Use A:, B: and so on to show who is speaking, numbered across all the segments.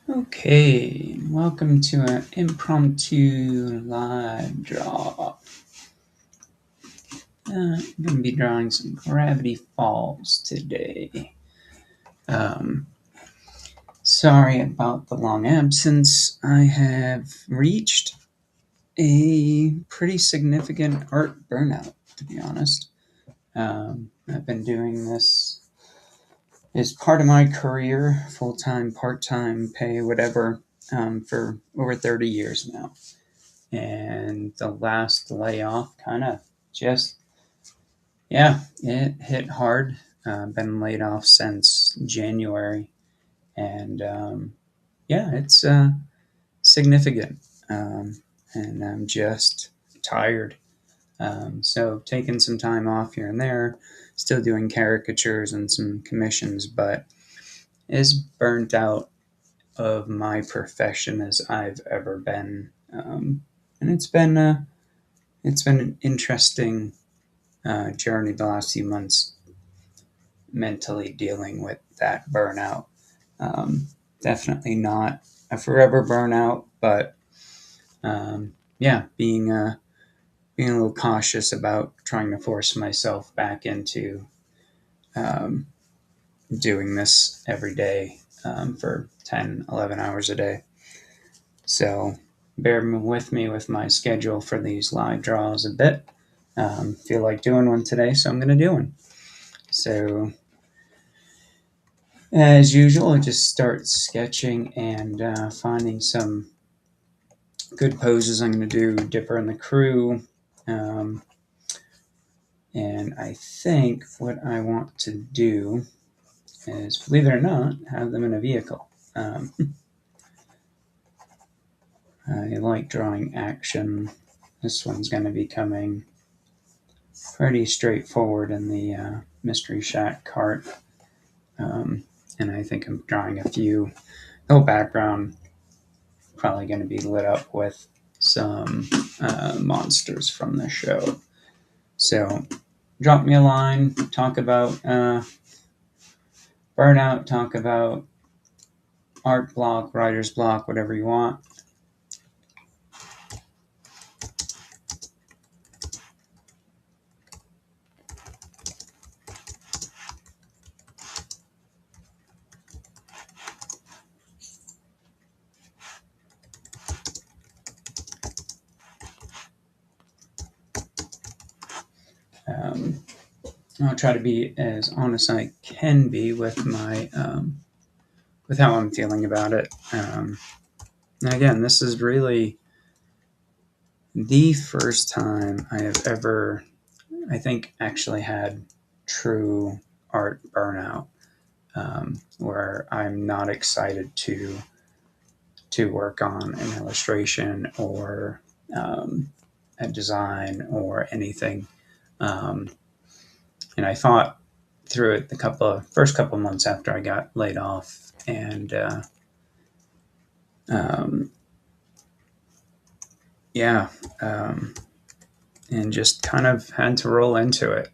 A: Okay, welcome to an impromptu live draw. I'm going to be drawing some Gravity Falls today. Sorry about the long absence. I have reached a pretty significant art burnout, to be honest. I've been doing this as part of my career, full-time, part-time, pay, whatever, for over 30 years now. And the last layoff kind of just, it hit hard. Been laid off since January, and it's significant. And I'm just tired. So taking some time off here and there, still doing caricatures and some commissions, but as burnt out of my profession as I've ever been. And it's been an interesting journey the last few months, mentally dealing with that burnout. Definitely not a forever burnout, but being a little cautious about trying to force myself back into um, doing this every day for 10, 11 hours a day. So bear with me with my schedule for these live draws a bit. Feel like doing one today, so I'm going to do one. So, as usual, I just start sketching and finding some good poses. I'm going to do Dipper and the Crew. And I think what I want to do is, believe it or not, have them in a vehicle. I like drawing action. This one's going to be coming pretty straightforward in the Mystery Shack cart. And I think I'm drawing a few. The whole background probably going to be lit up with some monsters from the show. So drop me a line, talk about burnout, talk about art block, writer's block, whatever you want. I'll try to be as honest as I can be with my with how I'm feeling about it. And again, this is really the first time I have ever, I think, actually had true art burnout, where I'm not excited to work on an illustration or a design or anything. And I fought through it the first couple months after I got laid off, and um, yeah, um, and just kind of had to roll into it.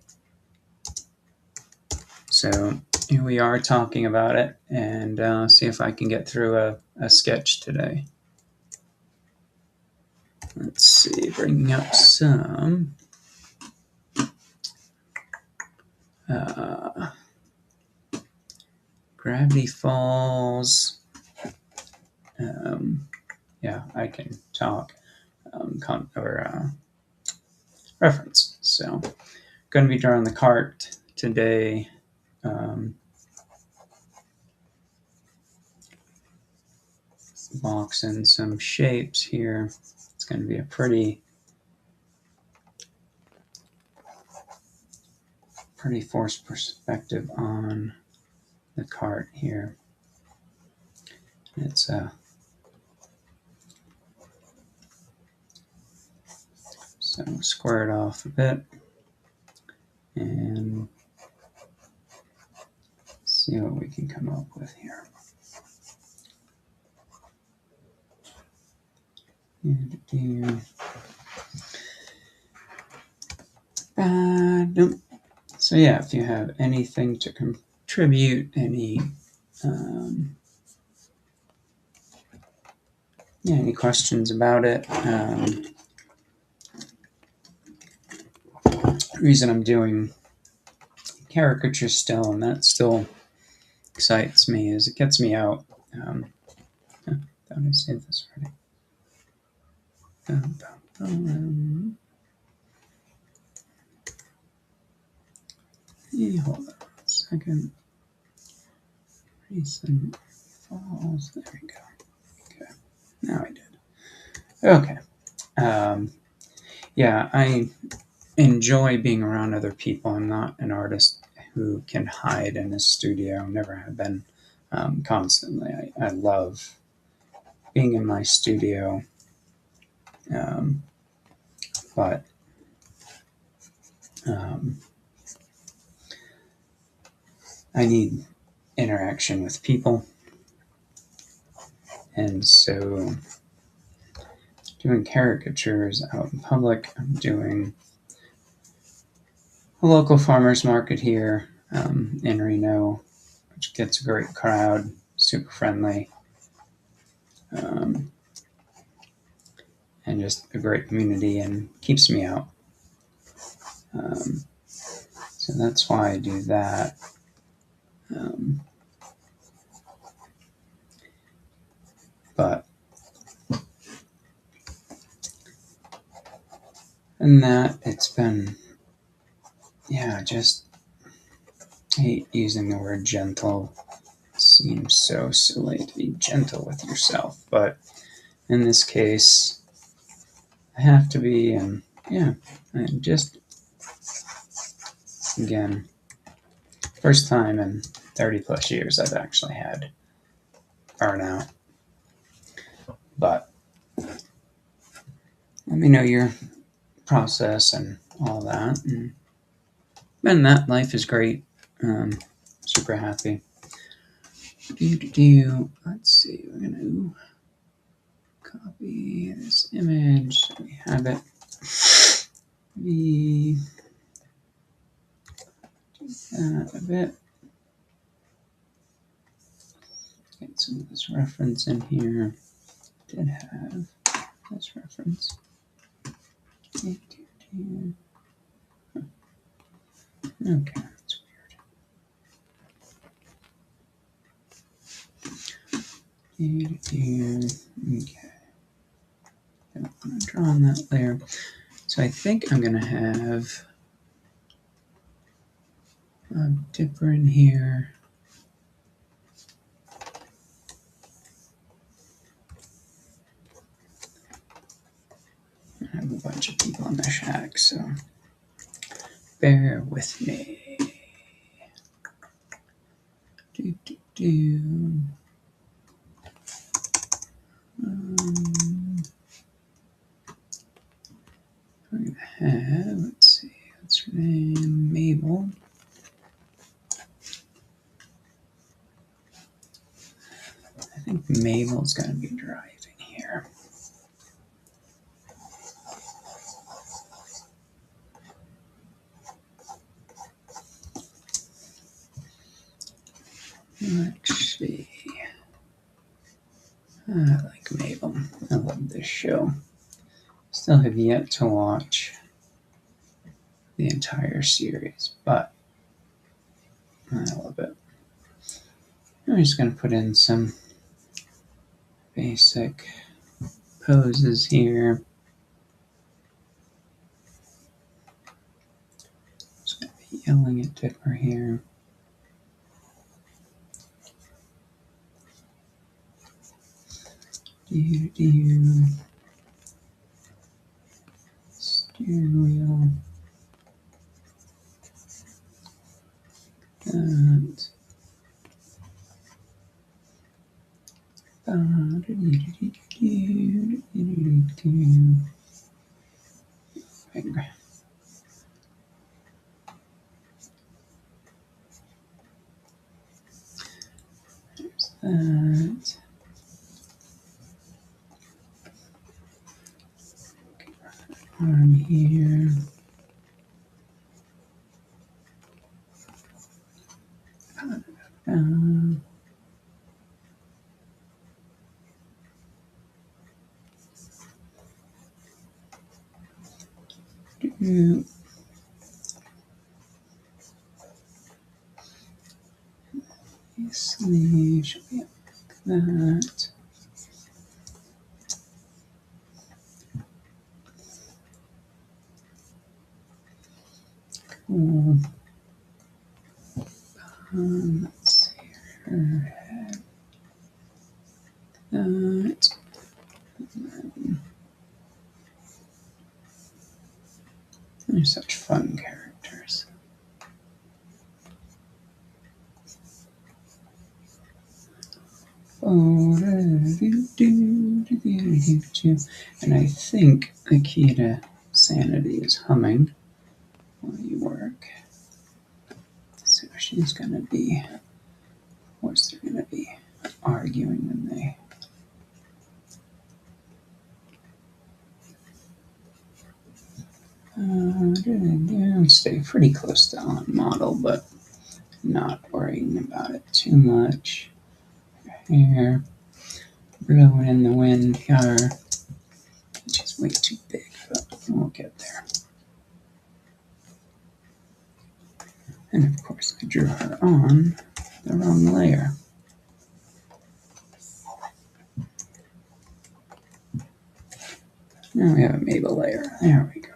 A: So here we are talking about it, and see if I can get through a sketch today. Let's see, bringing up some Gravity Falls. I can talk reference. So, going to be drawing the cart today. Box in some shapes here. It's going to be a pretty forced perspective on the cart here. It's so square it off a bit and see what we can come up with here. So yeah, if you have anything to contribute, any yeah, any questions about it? Reason I'm doing caricature still, and that still excites me, is it gets me out. Thought I saved this already. Hold on a second. Recent falls. There we go. Okay. Now I did. Okay. Yeah, I enjoy being around other people. I'm not an artist who can hide in a studio. Never have been. Constantly. I love being in my studio. Um, but um, I need interaction with people. And so doing caricatures out in public, I'm doing a local farmer's market here in Reno, which gets a great crowd, super friendly, and just a great community and keeps me out. So that's why I do that. But in that, it's been, yeah, just I hate using the word gentle. It seems so silly to be gentle with yourself, but in this case, I have to be, and yeah, and just again, first time in 30 plus years I've actually had burnout. But let me know your process and all that. And that life is great. Super happy. Let's see, we're going to copy this image so we have it. We do that a bit. Get some of this reference in here. Did have this reference. Okay, that's weird. Okay. Don't want to draw on that layer. So I think I'm going to have a dipper in here. I have a bunch of people in the shack, so bear with me. I'm going to have, let's see, what's her name? Mabel. I think Mabel's going to be driving here. Let's see. I like Mabel. I love this show. Still have yet to watch the entire series, but I love it. I'm just going to put in some basic poses here. Just going to be yelling at Dipper here. Steering wheel. That. Finger. There's that. Arm here. 2. Sleeve should be like that. Cool. Let's see her head. That. They're such fun characters. And I think the key to sanity is humming while you work. So she's going to be, of course, they're going to be arguing when they. Stay pretty close to on model, but not worrying about it too much. Hair blowing in the wind here, which is way too big, but we'll get there. And of course, I drew her on the wrong layer. Now we have a Mabel layer. There we go.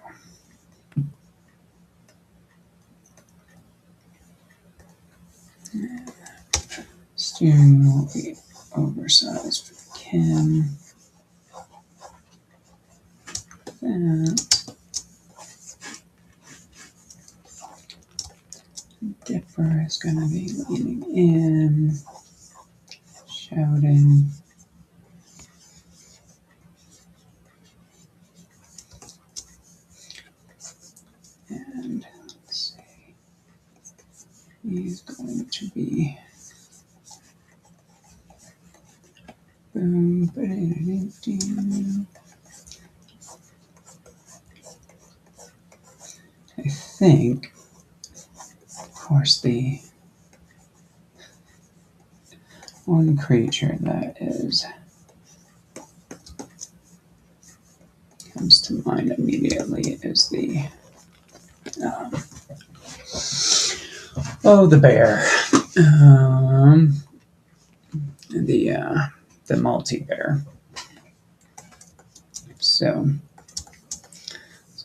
A: Steering wheel will be oversized for Kim. That. Dipper is going to be leaning in, shouting. And let's see, he's going to be boom, I think, of course, the one creature that comes to mind immediately is the the bear, the multi-bear. So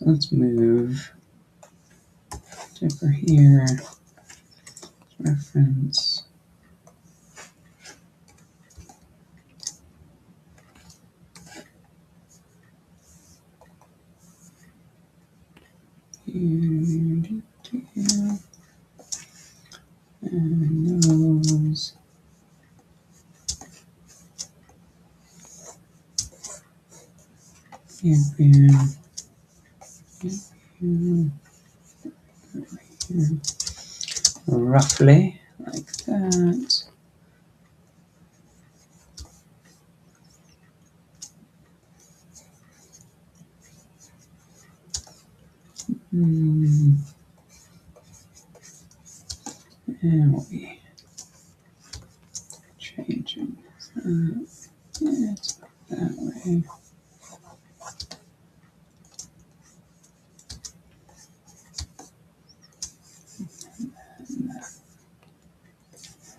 A: let's move Dipper here. Reference. And nose. Roughly like that. And we'll be changing it that way.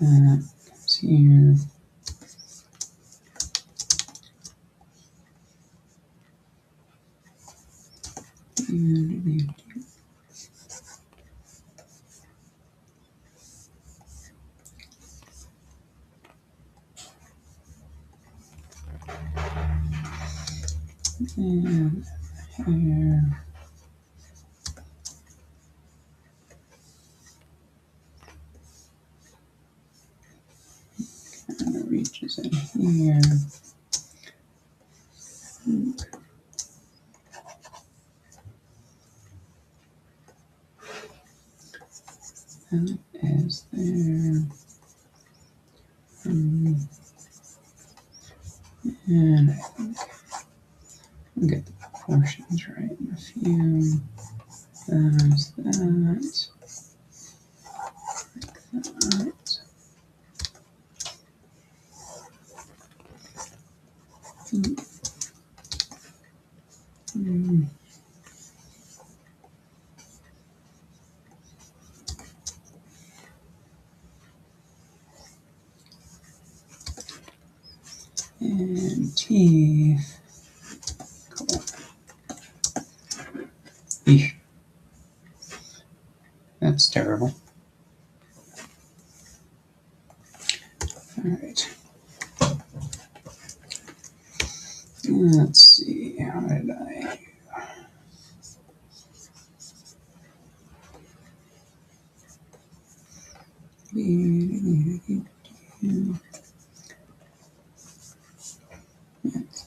A: That comes here. And here. Kind of reaches in here. That is there. And I think I'll get the proportions right in a few. There's that. Like that. And teeth. Cool. Eesh. That's terrible. Alright. Let's see, how did I... It's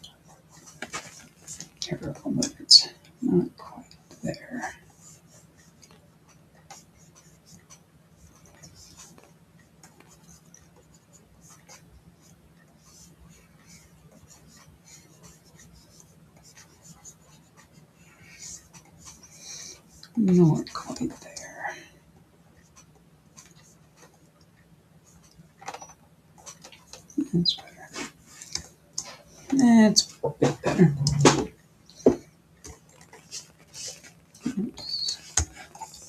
A: terrible, but it's not quite there. Not quite there. That's better. That's a bit better.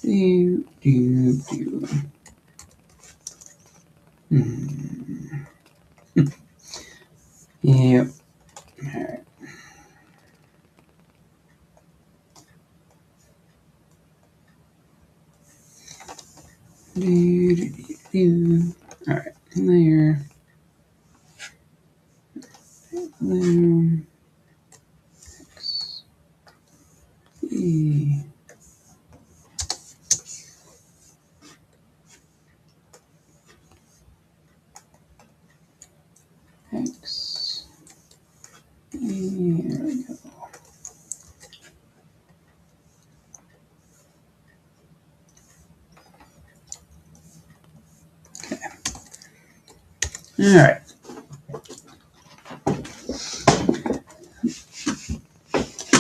A: Do. Yep. Alright. Alright, layer. Layer. X. E. X. E. There we go. Okay. Alright.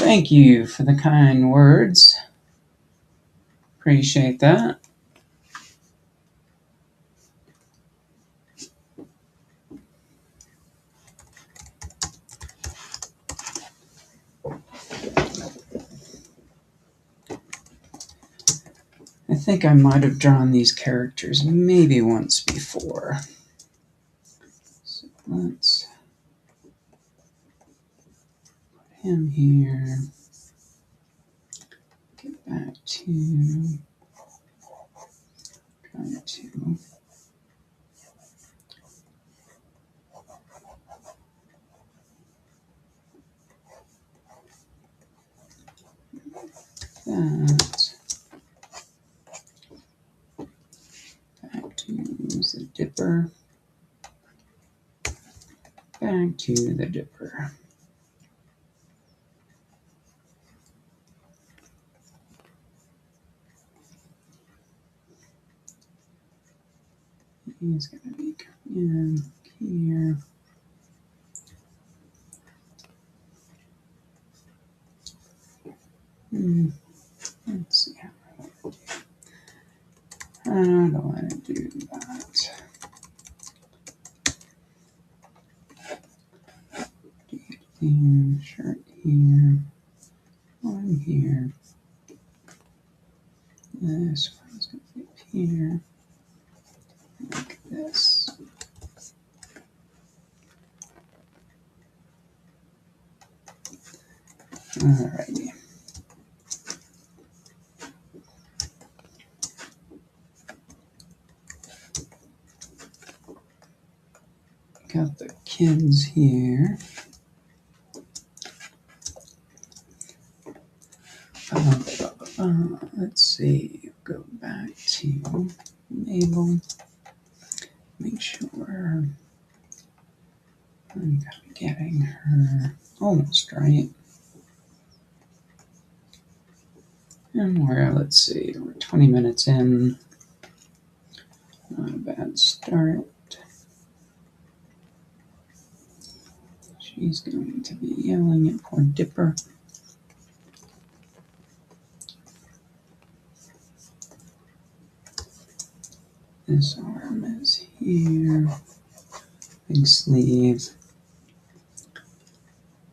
A: Thank you for the kind words. Appreciate that. I think I might have drawn these characters maybe once before. So let's put him here. Get back to trying to that. Back to the dipper. Back to the dipper. He's going to be coming in here. Let's see how I don't want to do that. Shirt here. One here. This one's going to be up here. Like this. Alrighty. Got the kids here. Let's see. Go back to Mabel. Make sure I'm getting her almost right. And let's see, we're 20 minutes in. Not a bad start. She's going to be yelling at poor Dipper. This arm is here. Big sleeve.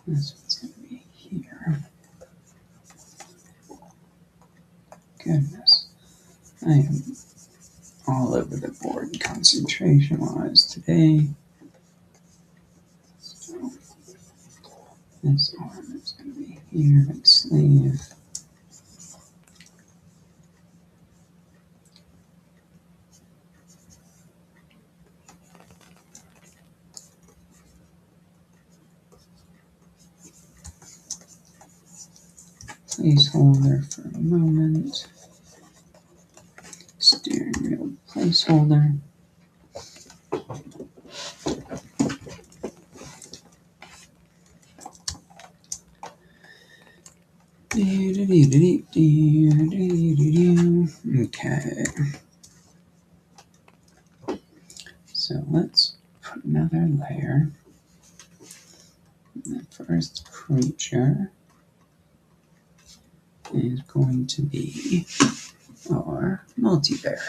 A: This one's going to be here. Goodness. I am all over the board concentration-wise today. So This arm is going to be here, big sleeve. Placeholder for a moment. Steering wheel placeholder. Okay. So let's put another layer. The first creature is going to be our multi-bear.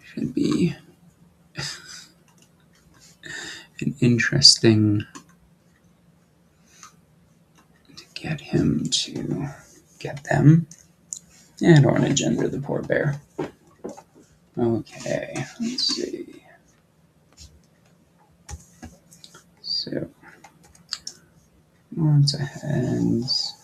A: Should be an interesting to get him to get them. I don't want to gender the poor bear. Okay, let's see. So, lots of heads.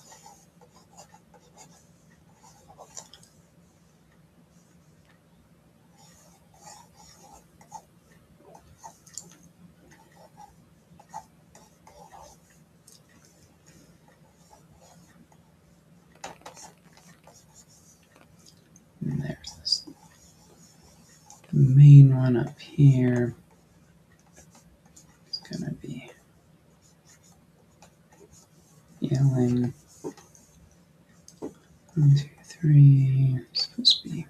A: And there's this the main one up here. It's gonna be yelling. 1, 2, 3. It's supposed to be.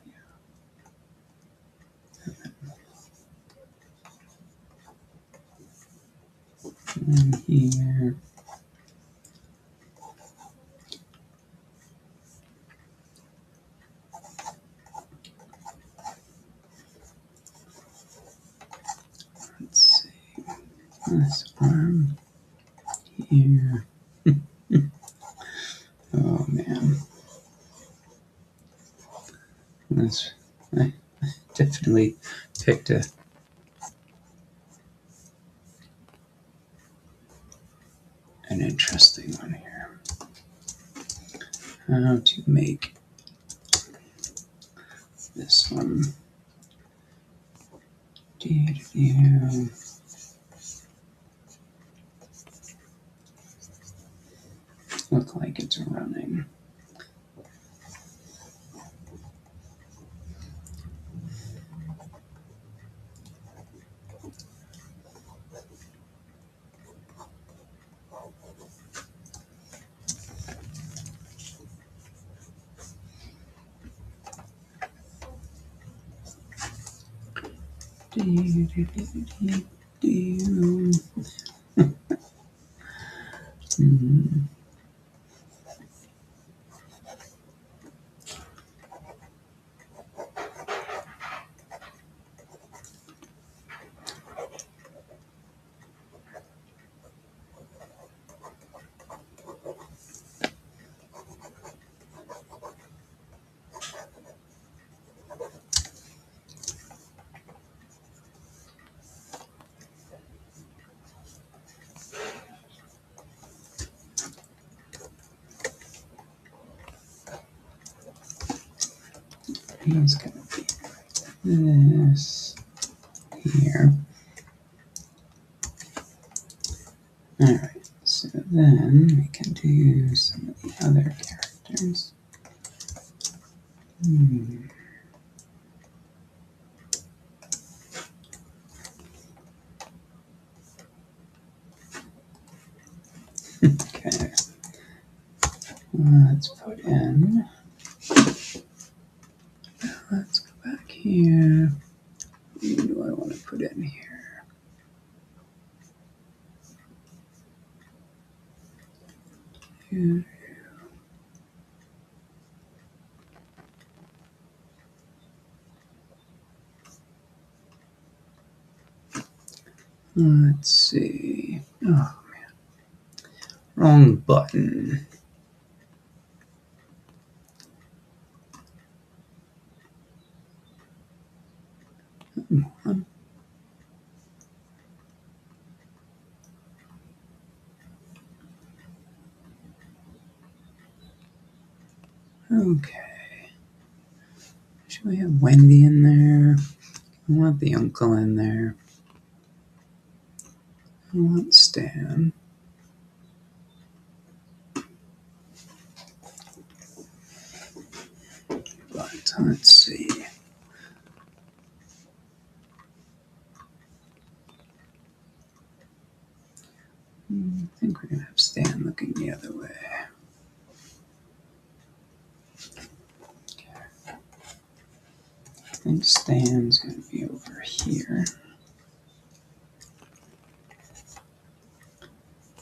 A: And here. Let's see. This arm here. Oh man. That's, I definitely picked an interesting one here. How to make this one look like it's running. It's gonna be this here. Alright, so then we can do some of the other characters. Okay, let's put in. Let's go back here. Who do I want to put in here? Let's see. Oh man, wrong button. Come on. Okay. Should we have Wendy in there? I want the uncle in there. I want Stan. But let's see. I think we're going to have Stan looking the other way. Okay. I think Stan's going to be over here.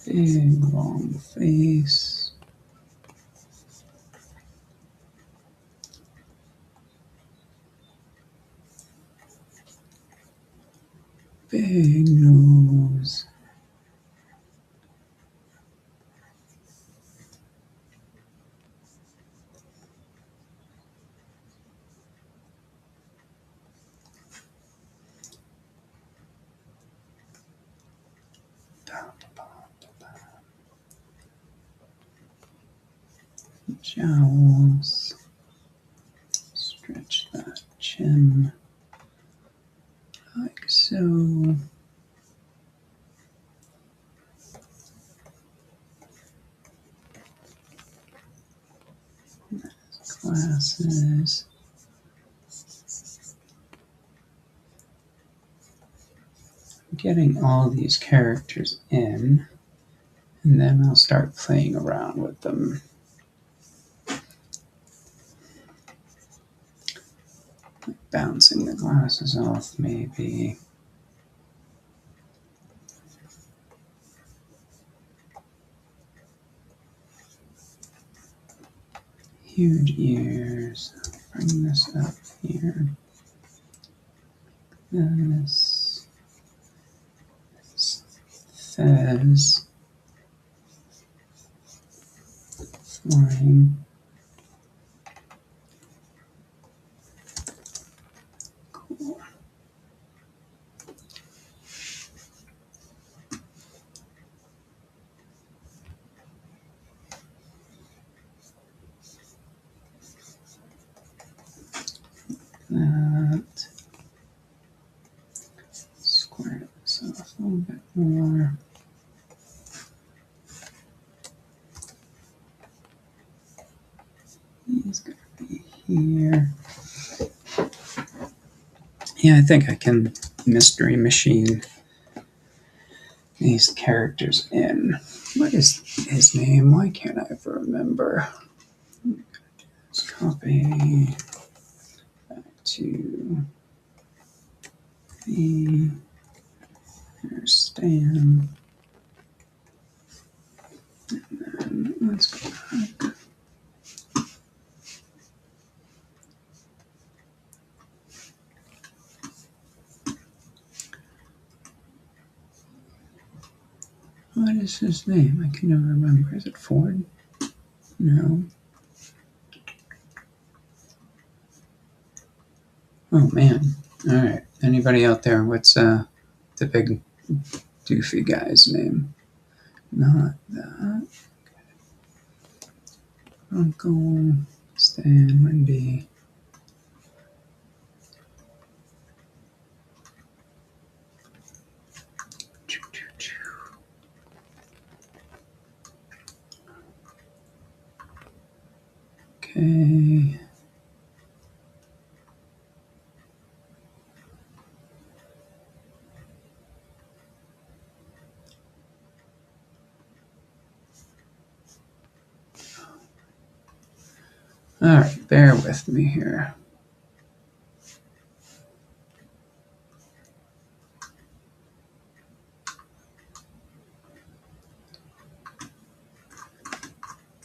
A: Big, long face. Big nose. Jowls. Stretch that chin like so. Glasses. I'm getting all these characters in, and then I'll start playing around with them. Like bouncing the glasses off, maybe. Huge ears. Bring this up here. This. Fez. Flying. Cool. That. Square this off a little bit more. He's going to be here. Yeah, I think I can mystery machine these characters in. What is his name? Why can't I ever remember? Let's copy back to the Stan. And then let's go back. What is his name? I can never remember. Is it Ford? No. Oh man. Alright. Anybody out there? What's the big doofy guy's name? Not that. Okay. Uncle Stan, Wendy. Okay. All right, bear with me here.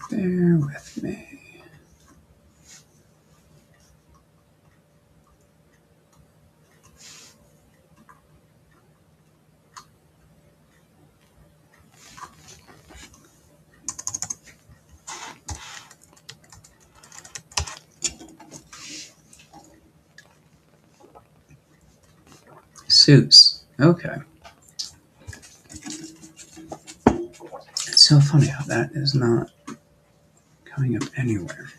A: Bear with me. Seuss. Okay. It's so funny how that is not coming up anywhere.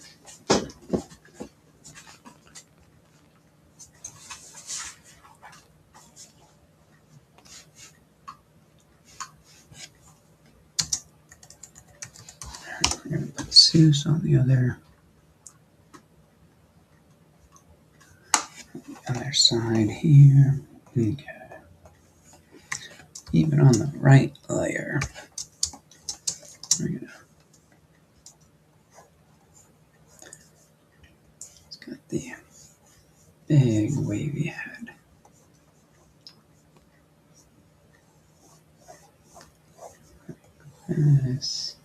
A: masseuse on the other side here. Okay. Even on the right layer, we're gonna. It's got the big wavy head. This.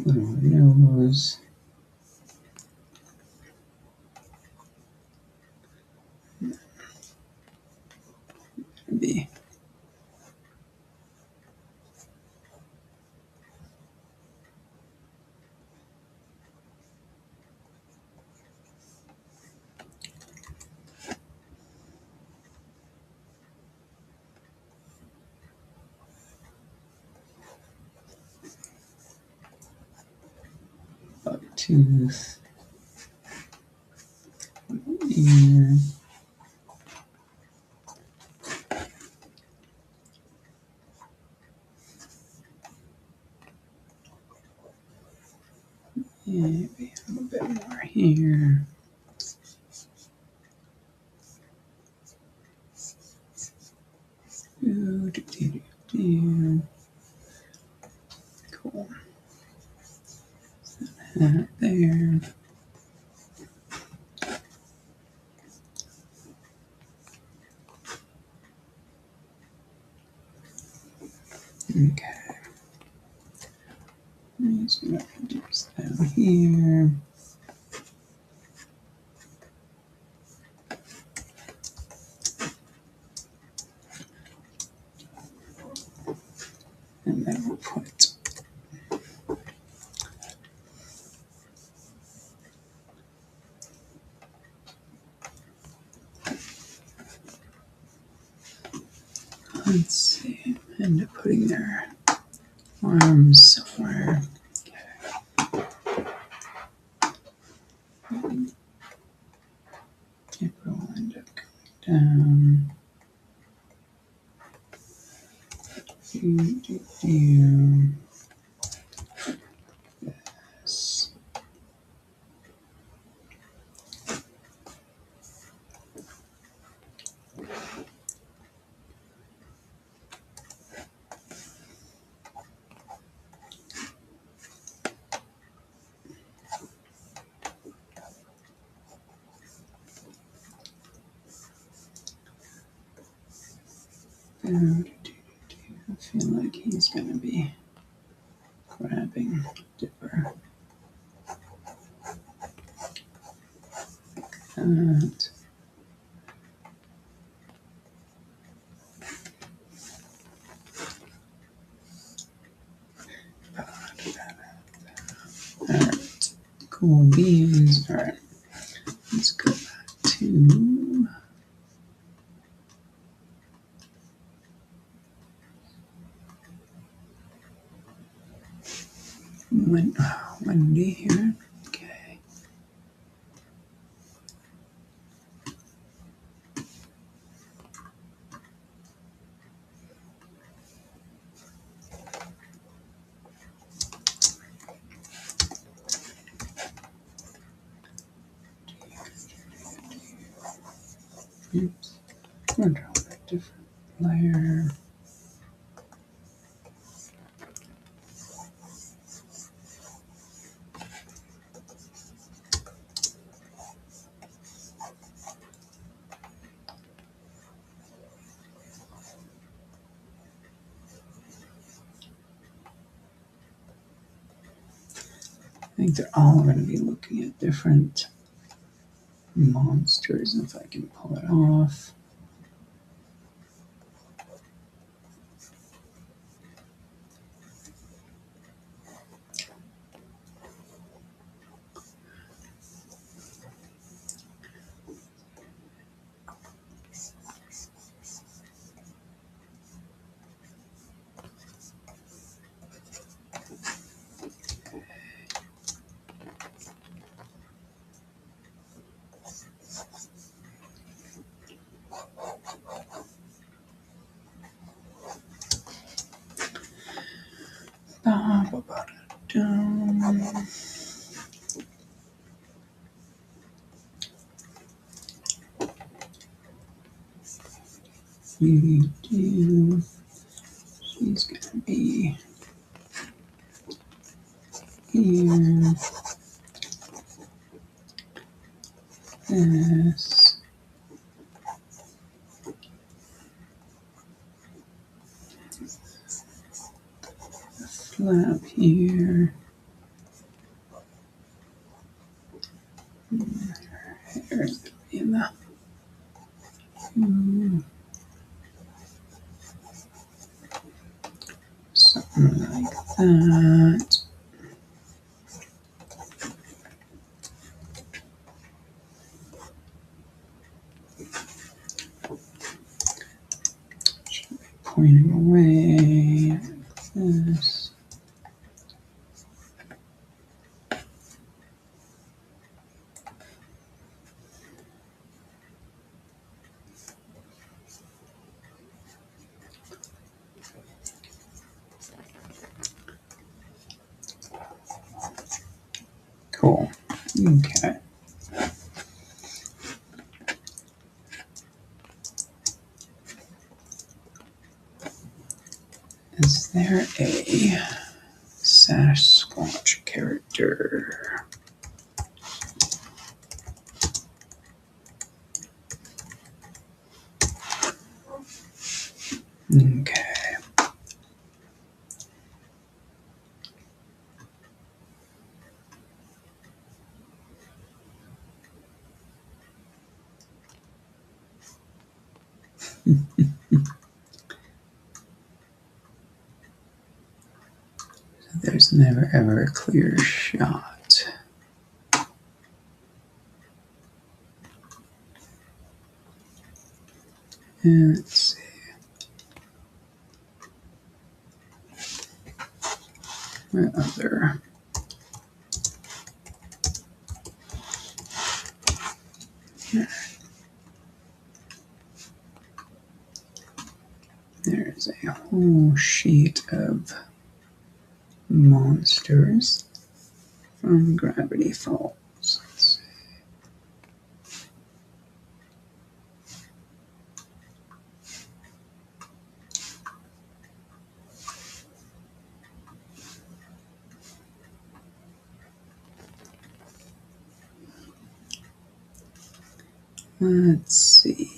A: Little nose. Be. Buck tooth. Ear. Maybe a little bit more here. Cool. That there. Okay. I'm just gonna reduce that here. And then we'll put let's see, end up putting their arms somewhere. It will end up going down. This. I feel like he's going to be grabbing Dipper. That. Alright, cool beans. Alright, let's go back to Wendy here. Okay. Oops. I'm going to draw a different layer. I think they're all going to be looking at different monsters, and if I can pull it off. we do, she's gonna be here. This flap here. There's gonna be enough. Something like that. Should be pointing away like this. Cool. Okay. Is there a Sasquatch character? Okay. There's never ever a clear shot. And let's see. What other? There's a whole sheet of monsters from Gravity Falls. Let's see. Let's see.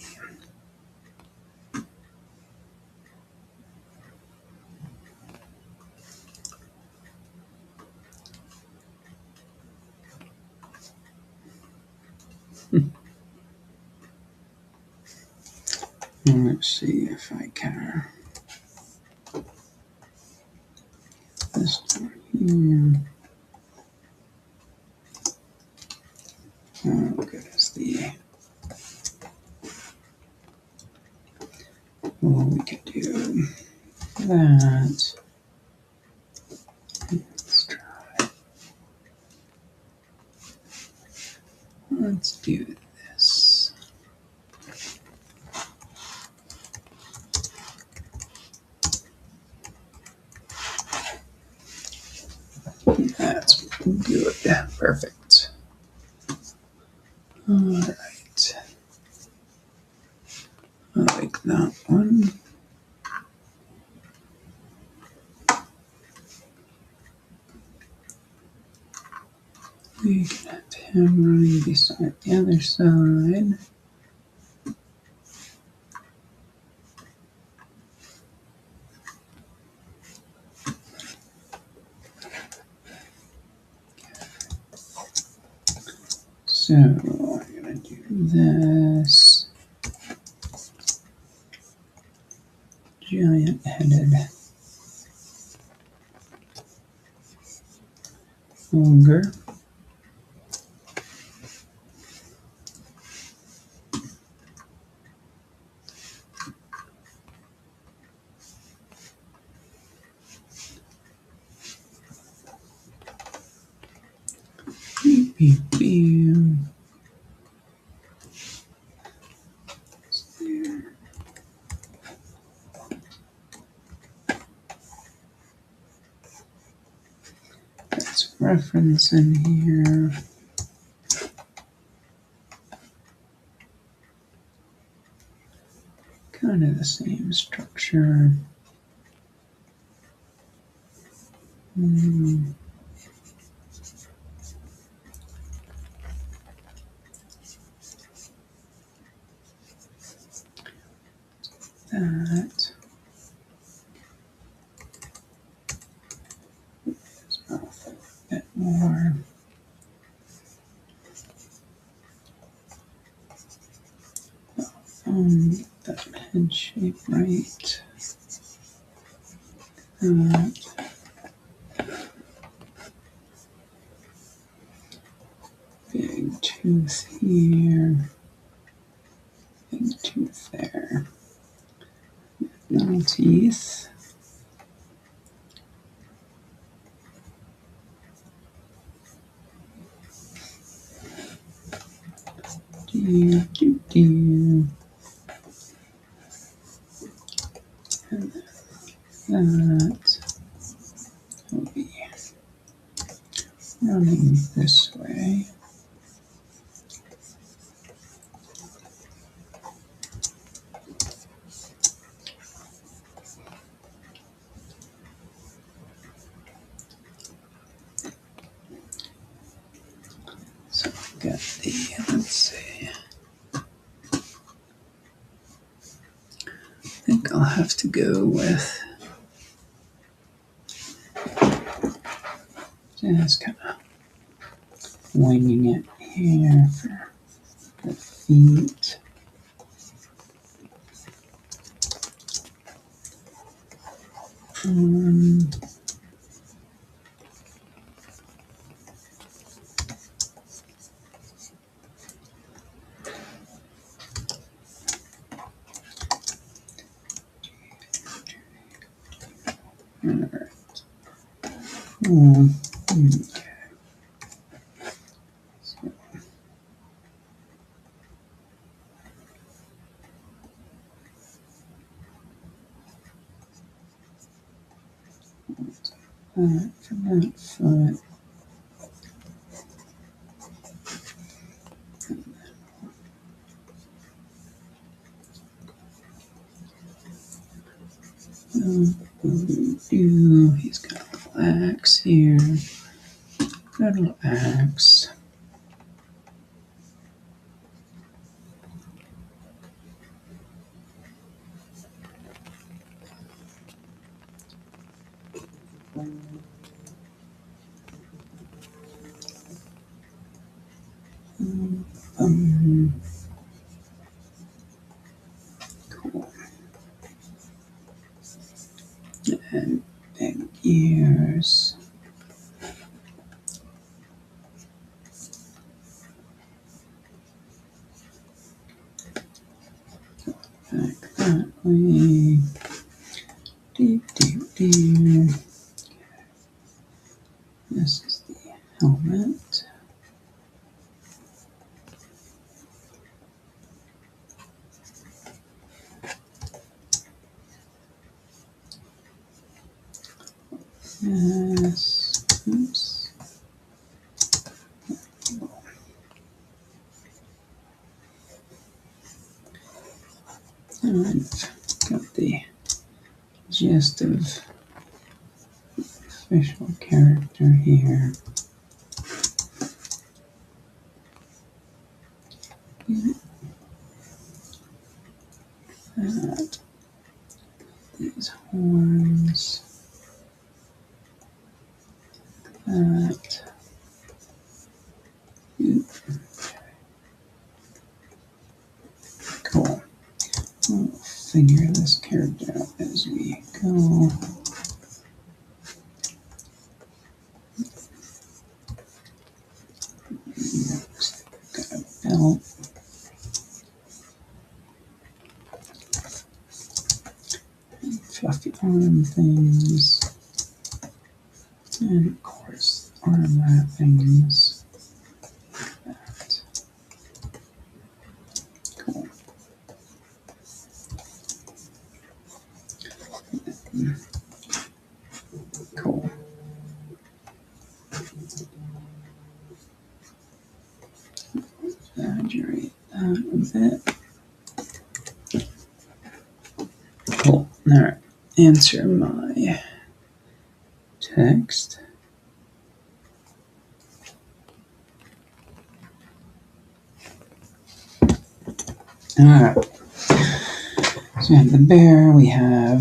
A: Let's see if I can. This one here. Oh, goodness, well, we could do that. Let's try. Let's do this. That's good. Perfect. All right. I like that one. We can have him running beside the other side. So I'm gonna do this. Giant-headed ogre. Beep, beep, beep. That's reference in here. kind of the same structure. That his mouth a bit more. That head shape right. Big tooth here. Big tooth there. No teeth. Do. And that will be running this way. So I've got the, let's see. I think I'll have to go with just kind of winging it here for the feet. Alright. Okay. So, for that foot. He's got a little axe here. Got a little axe. Cool. And big ears. Back that way. Deep. This is the helmet. Yes. Oops. And I've got the gist of official character here. That. These horns. That. Cool. We'll figure this character out as we go. Got a belt. Fluffy arm things. And of course, arm wrappings. That. Cool. Cool. Exaggerate that a bit. All right, answer my text. All right. So we have the bear. We have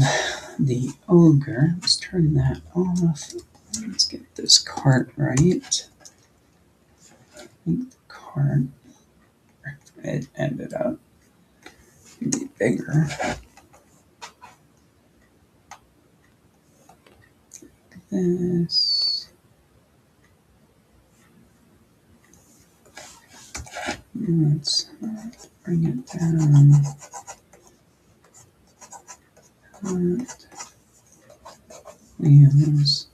A: the ogre. Let's turn that off. Let's get this cart right. I think the cart, it ended up be bigger. This. Let's bring it down. That. Wheels.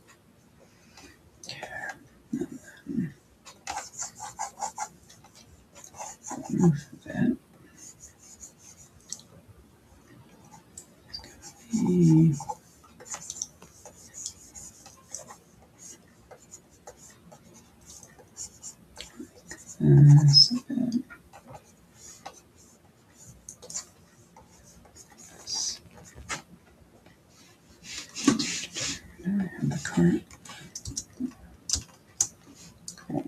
A: Move that. Be this a bit. Now I have the cart. Cool.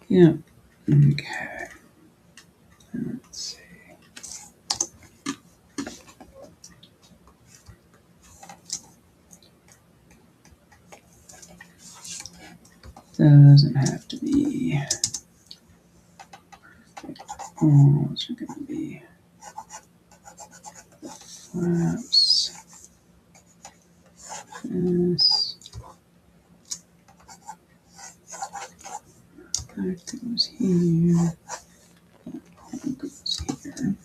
A: Yeah. Okay. Let's see. Doesn't have to be perfect. Oh, those are going to be flaps. This. That goes here. That goes here.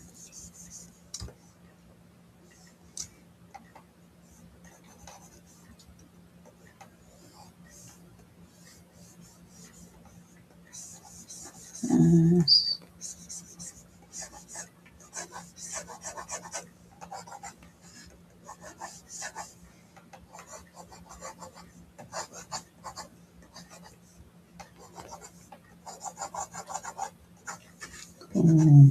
A: This. Cool.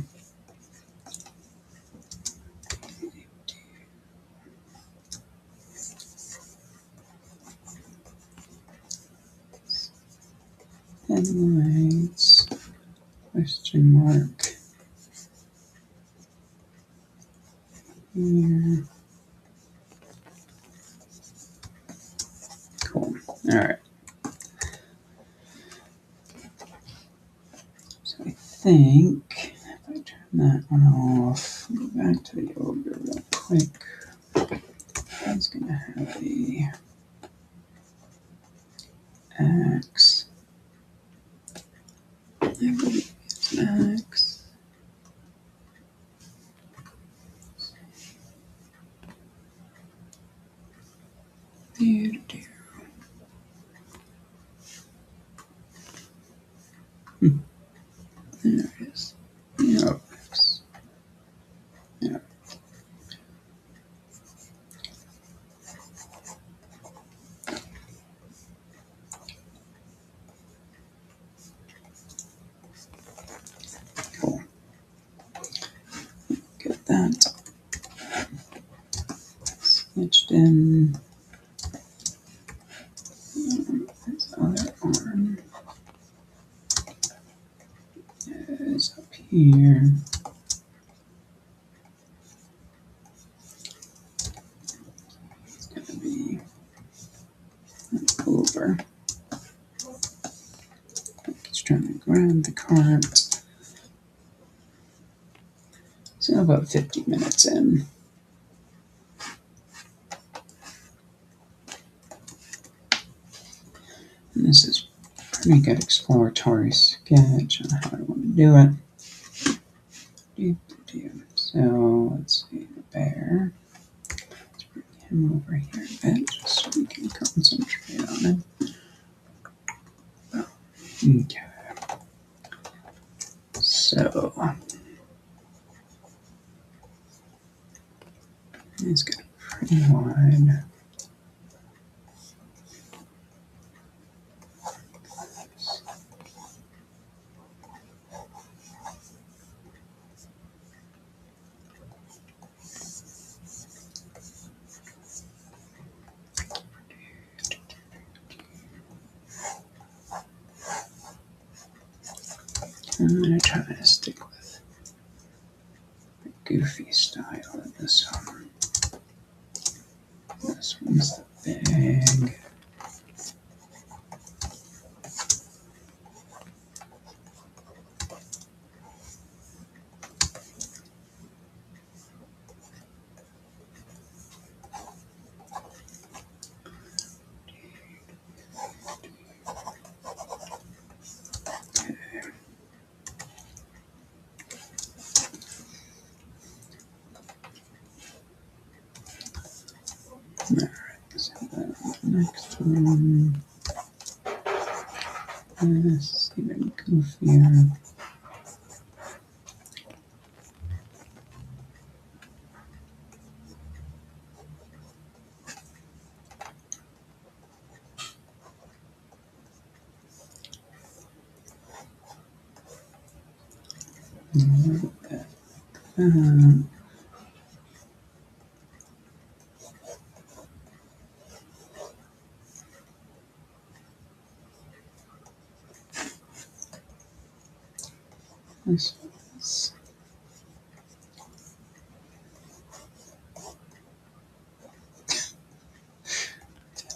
A: Headlights. Question mark. Here. Cool. All right. So I think if I turn that one off, go back to the ogre real quick. He's gonna have a axe. I believe it's an axe. There it is. Yep. Yeah. Cool. Get that switched in. This other arm is up here. It's gonna be over. He's trying to grab the cart. So about 50 minutes in. And this is pretty good exploratory sketch on how I want to do it. So let's see the bear. Let's bring him over here a bit just so we can concentrate on him. Okay. So he's got pretty wide. I'm going to try to stick with the goofy style of this one. This one's the big. Alright, so the next one is even goofier. This one's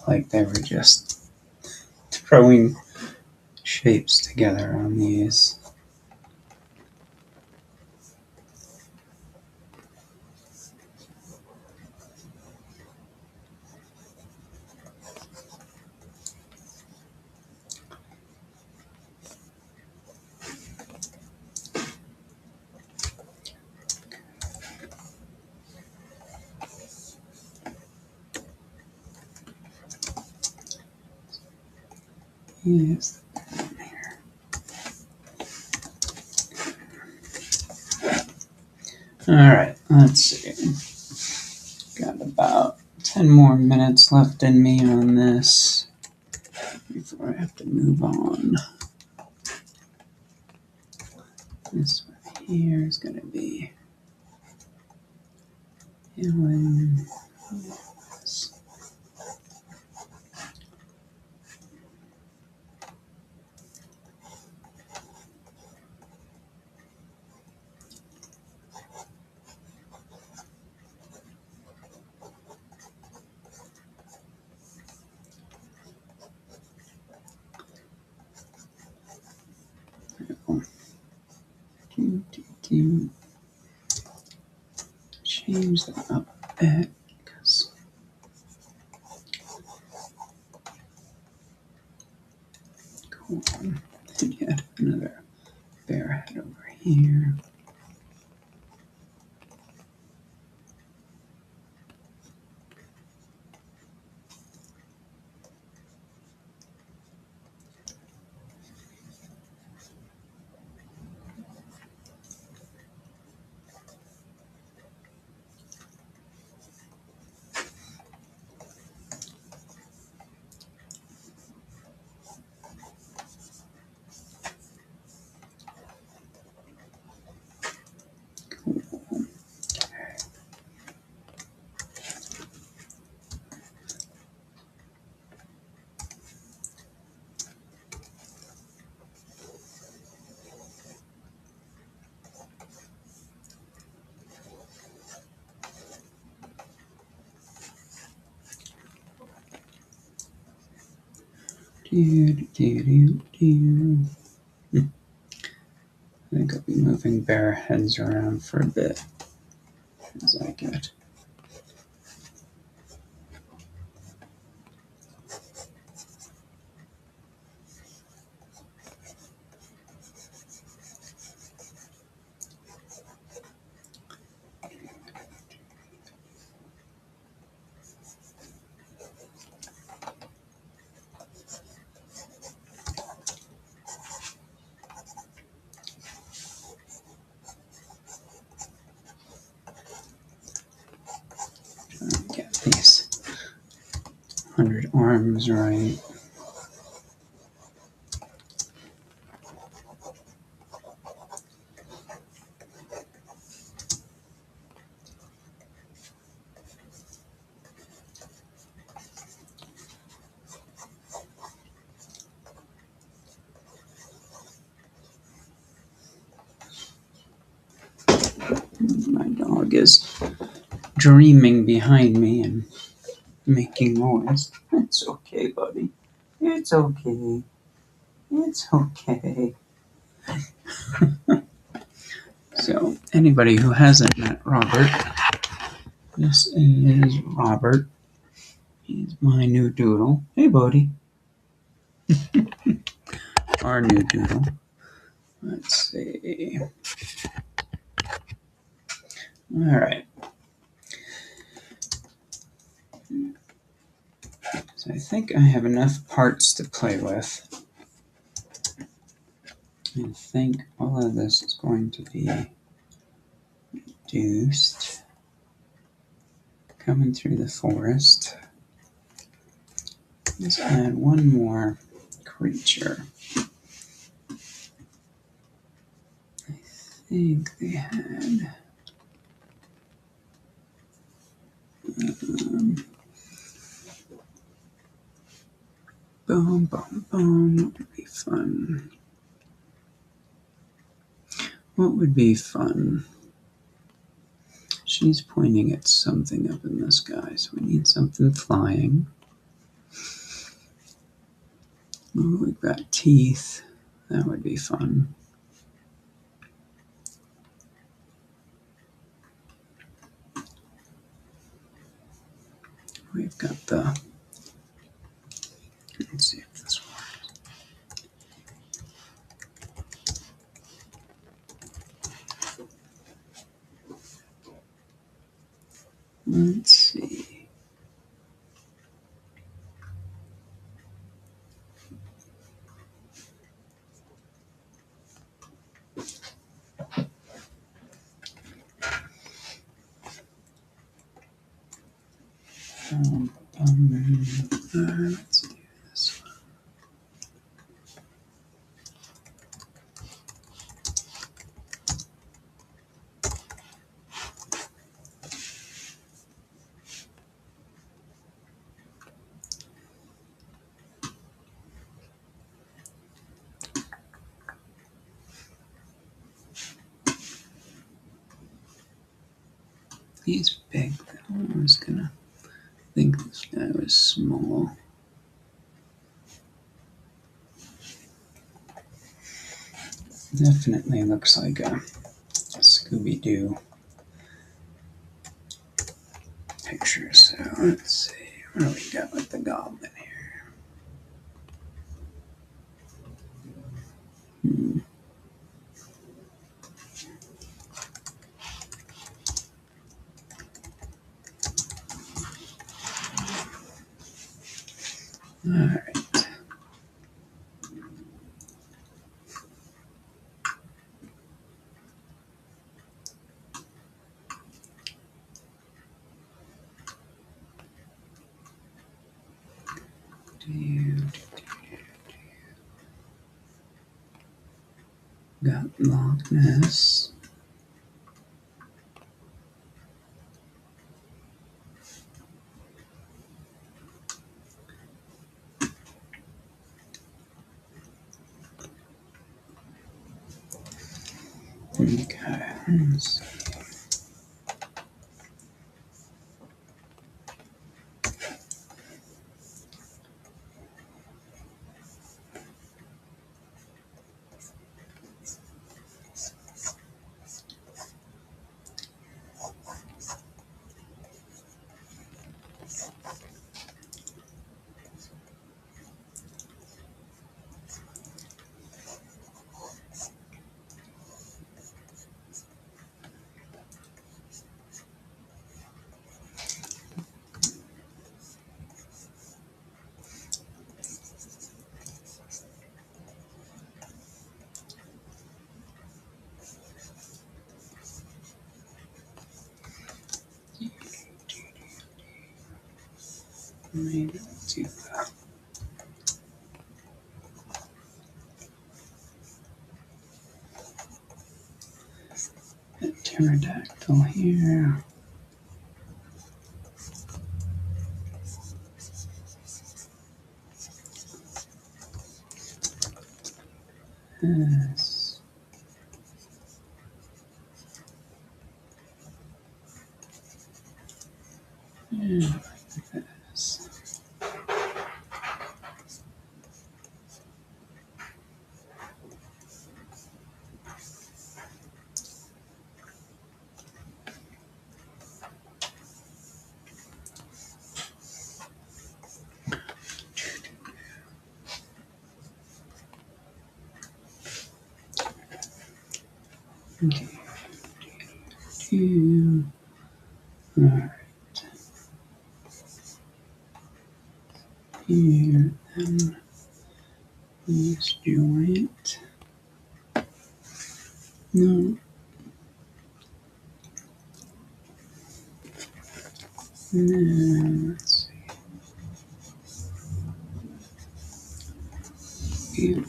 A: like they were just throwing shapes together on these. Yes. Alright, let's see. Got about 10 more minutes left in me on this before I have to move on. This one here is going to be healing. Change that up a bit because cool. And yet another bear head over here. I think I'll be moving bear heads around for a bit as I get. Get these 100 arms right. My dog is dreaming behind me and making noise. It's okay, buddy. It's okay. It's okay. So, anybody who hasn't met Robert, this is Robert. He's my new doodle. Hey, buddy. Our new doodle. Let's see. All right. So I think I have enough parts to play with. I think all of this is going to be reduced. Coming through the forest. Let's add one more creature. I think they had. Boom, boom, boom. What would be fun? What would be fun? She's pointing at something up in the sky, so we need something flying. Oh, we've got teeth. That would be fun. We've got the. Let's see if this works. Let's see. Let's do this one. He's big, though. I was gonna think this guy was small. Definitely looks like a Scooby-Doo picture. So let's see. What do we got with the goblin here? All right. Got Loch Ness. Okay. Let's see. Maybe let's do that. A pterodactyl here. Yes. Okay. Alright. Here, then this joint. No. No, let's see. Yep.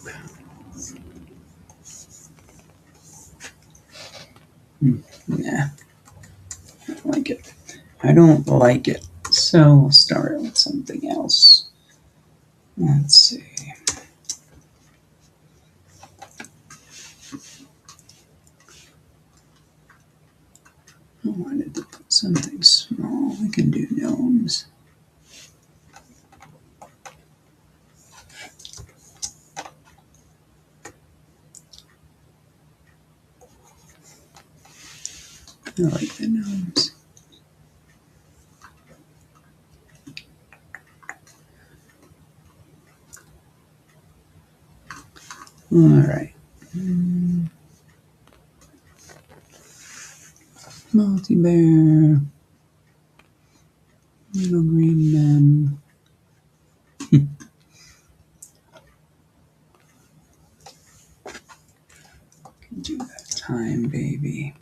A: Nah, I don't like it. I don't like it. So we'll start with something else. Let's see. I wanted to put something small. We can do gnomes. I like the gnomes. Alright. Multi-bear. Little green men. Can do that time, baby.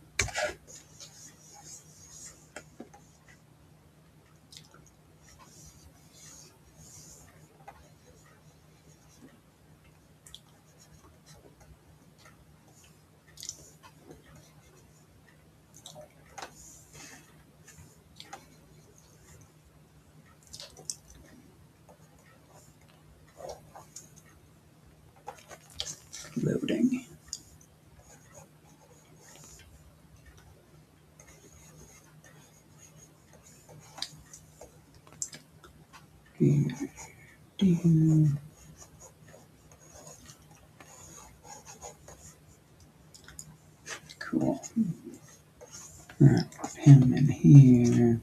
A: Loading. Cool. Alright, put him in here.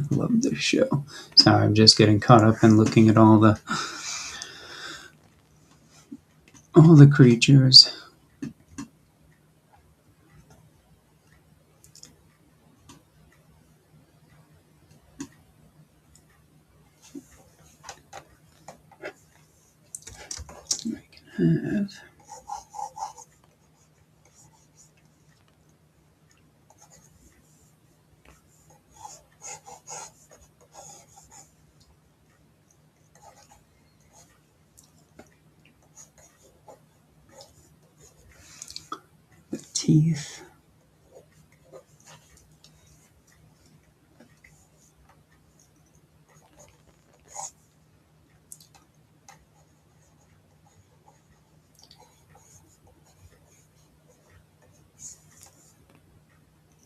A: Love this show. Sorry, I'm just getting caught up in looking at all the creatures. I can have. The teeth.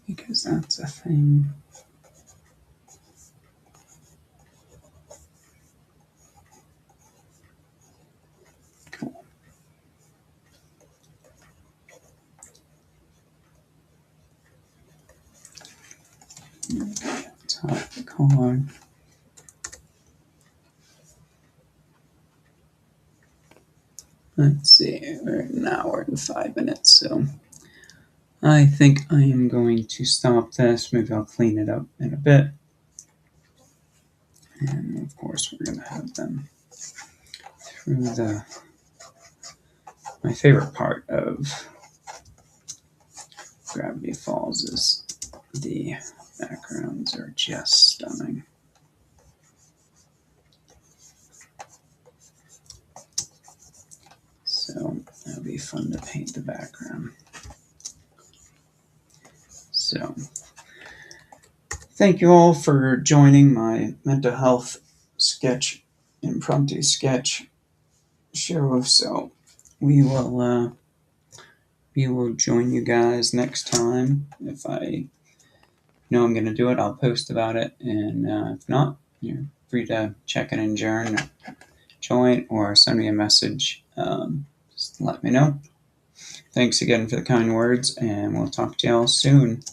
A: Because that's a thing. Cool. Top the card. Let's see, we're an hour and 5 minutes, so I think I am going to stop this. Maybe I'll clean it up in a bit. And of course, we're going to have them through my favorite part of Gravity Falls is the backgrounds are just stunning. So that'll be fun to paint the background. So thank you all for joining my mental health sketch, impromptu sketch show. So we will join you guys next time. If I know I'm going to do it, I'll post about it. And if not, you're free to check and join or send me a message. Just let me know. Thanks again for the kind words, and we'll talk to y'all soon.